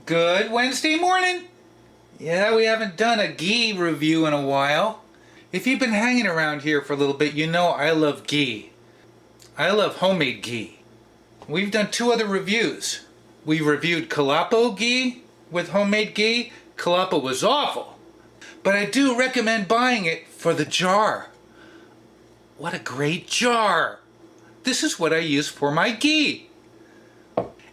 Good Wednesday morning. Yeah, we haven't done a ghee review in a while. If you've been hanging around here for a little bit, you know I love ghee. I love homemade ghee. We've done two other reviews. We reviewed Ghee with homemade ghee. Jalapa was awful, but I do recommend buying it for the jar. What a great jar! This is what I use for my ghee.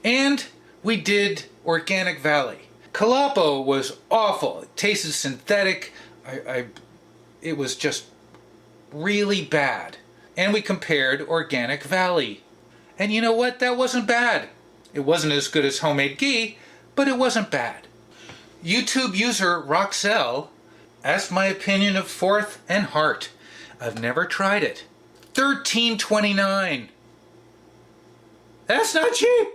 And we did Organic Valley. Jalapa was awful. It tasted synthetic. It was just really bad. And we compared Organic Valley. And you know what? That wasn't bad. It wasn't as good as homemade ghee, but it wasn't bad. YouTube user Roxelle asked my opinion of Fourth and Heart. I've never tried it. $13.29. That's not cheap.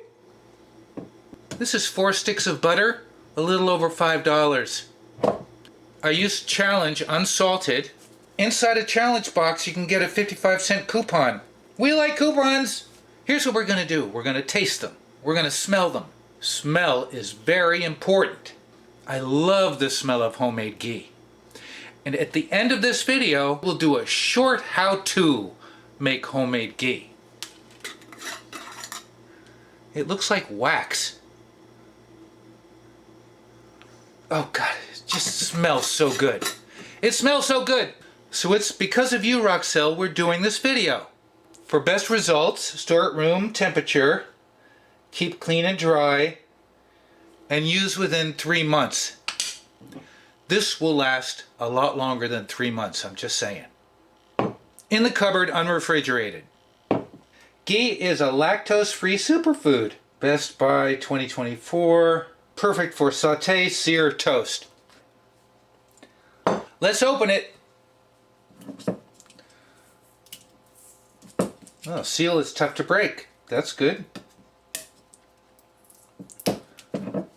This is 4 sticks of butter, a little over $5. I used Challenge unsalted. Inside a challenge box you can get a 55-cent coupon. We like coupons! Here's what we're going to do. We're going to taste them. We're going to smell them. Smell is very important. I love the smell of homemade ghee. And at the end of this video, we'll do a short how-to make homemade ghee. It looks like wax. Oh God, it just smells so good. It smells so good. So it's because of you, Roxelle, we're doing this video. For best results, store at room temperature, keep clean and dry, and use within 3 months. This will last a lot longer than 3 months, I'm just saying. In the cupboard, unrefrigerated. Ghee is a lactose-free superfood. Best Buy 2024. Perfect for sauté, sear, toast. Let's open it. Oh, seal is tough to break. That's good.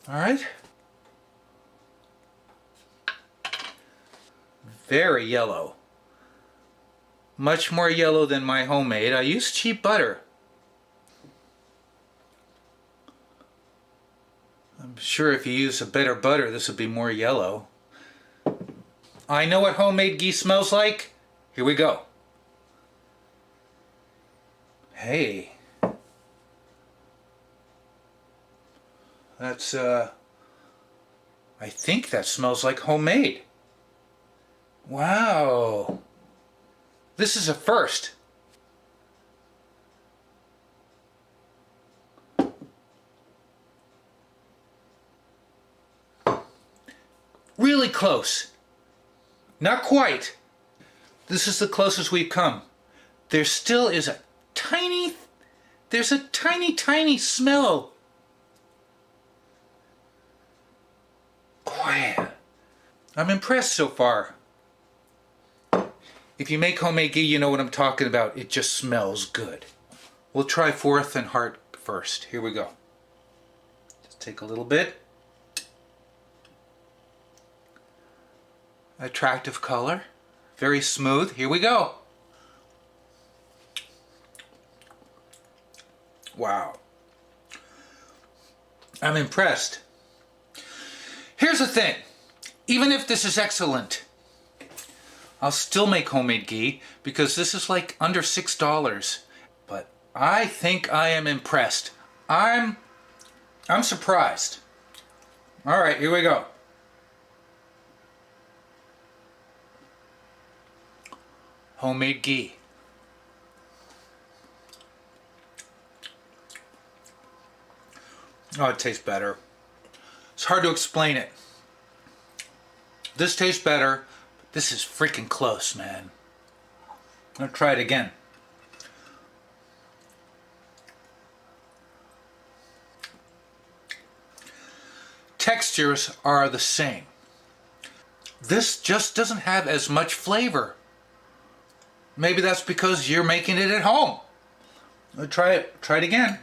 Alright. Very yellow. Much more yellow than my homemade. I use cheap butter. I'm sure if you use a better butter, this would be more yellow. I know what homemade ghee smells like. Here we go. Hey. That's, I think that smells like homemade. Wow. This is a first. Really close. Not quite. This is the closest we've come. There still is a tiny, there's a tiny smell. Wow. I'm impressed so far. If you make homemade ghee, you know what I'm talking about. It just smells good. We'll try Fourth and Heart first. Here we go. Just take a little bit. Attractive color. Very smooth. Here we go. Wow. I'm impressed. Here's the thing. Even if this is excellent, I'll still make homemade ghee because this is like under $6. But I think I am impressed. I'm surprised. All right, here we go. Homemade ghee. Oh, it tastes better. It's hard to explain it. This tastes better. This is freaking close, man. I'm gonna try it again. Textures are the same. This just doesn't have as much flavor. Maybe that's because you're making it at home. Try it. Try it again.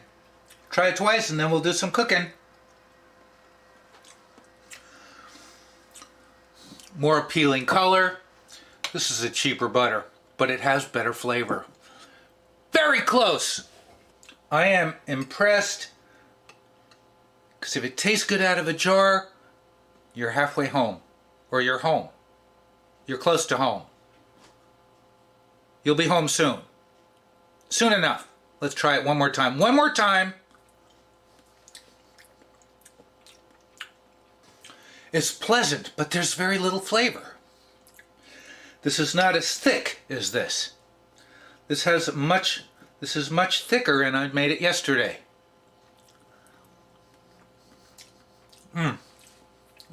Try it twice and then we'll do some cooking. More appealing color. This is a cheaper butter, but it has better flavor. Very close. I am impressed Because if it tastes good out of a jar, you're halfway home. Or you're home. You're close to home. You'll be home soon. Soon enough. Let's try it one more time. One more time. It's pleasant, but there's very little flavor. This is not as thick as this. This is much thicker, and I made it yesterday.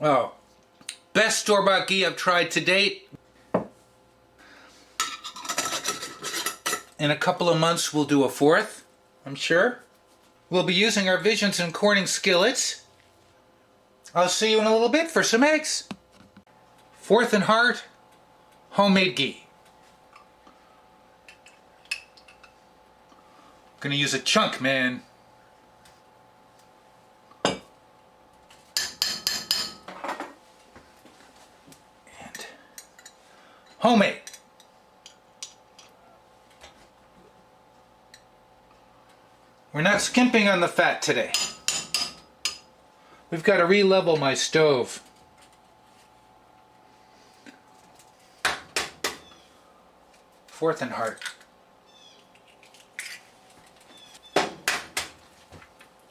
Oh, best store-bought ghee I've tried to date. In a couple of months we'll do a fourth, I'm sure. We'll be using our Visions and Corning skillets. I'll see you in a little bit for some eggs. Fourth and Heart, Homemade Ghee. Gonna use a chunk, man. And homemade. We're not skimping on the fat today. We've got to re-level my stove. Fourth and Heart.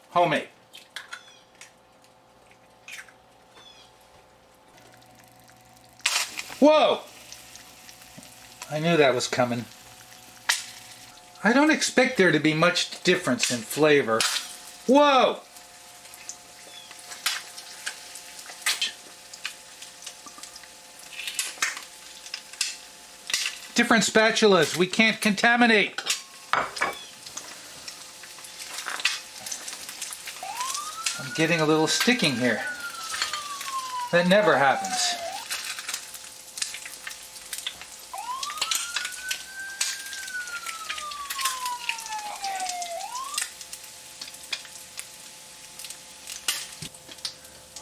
Homemade. Whoa! I knew that was coming. I don't expect there to be much difference in flavor. Whoa! Different spatulas. We can't contaminate. I'm getting a little sticking here. That never happens.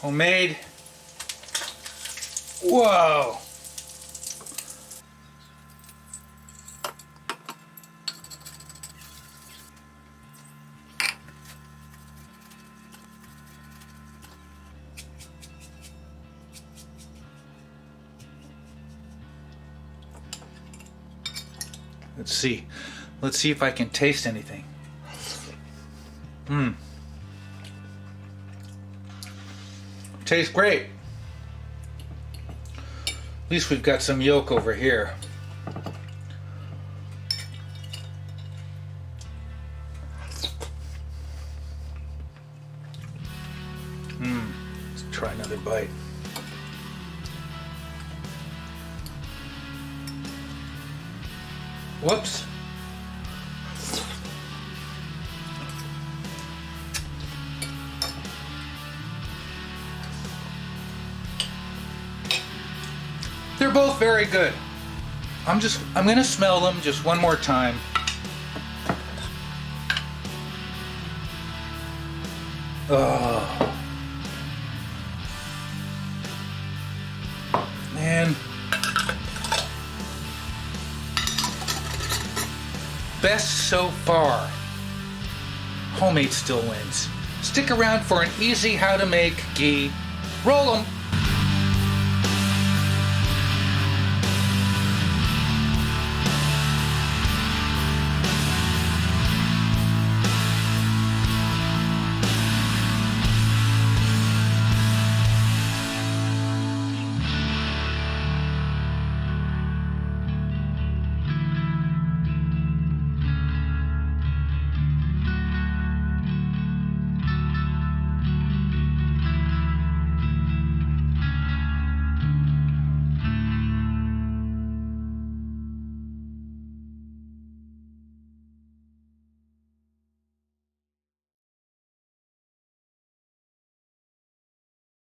Homemade. Whoa! Let's see. Let's see if I can taste anything. Tastes great. At least we've got some yolk over here. Let's try another bite. Whoops. They're both very good. I'm gonna smell them just one more time. Oh. Man. Best so far. Homemade still wins. Stick around for an easy how to make ghee. Roll 'em.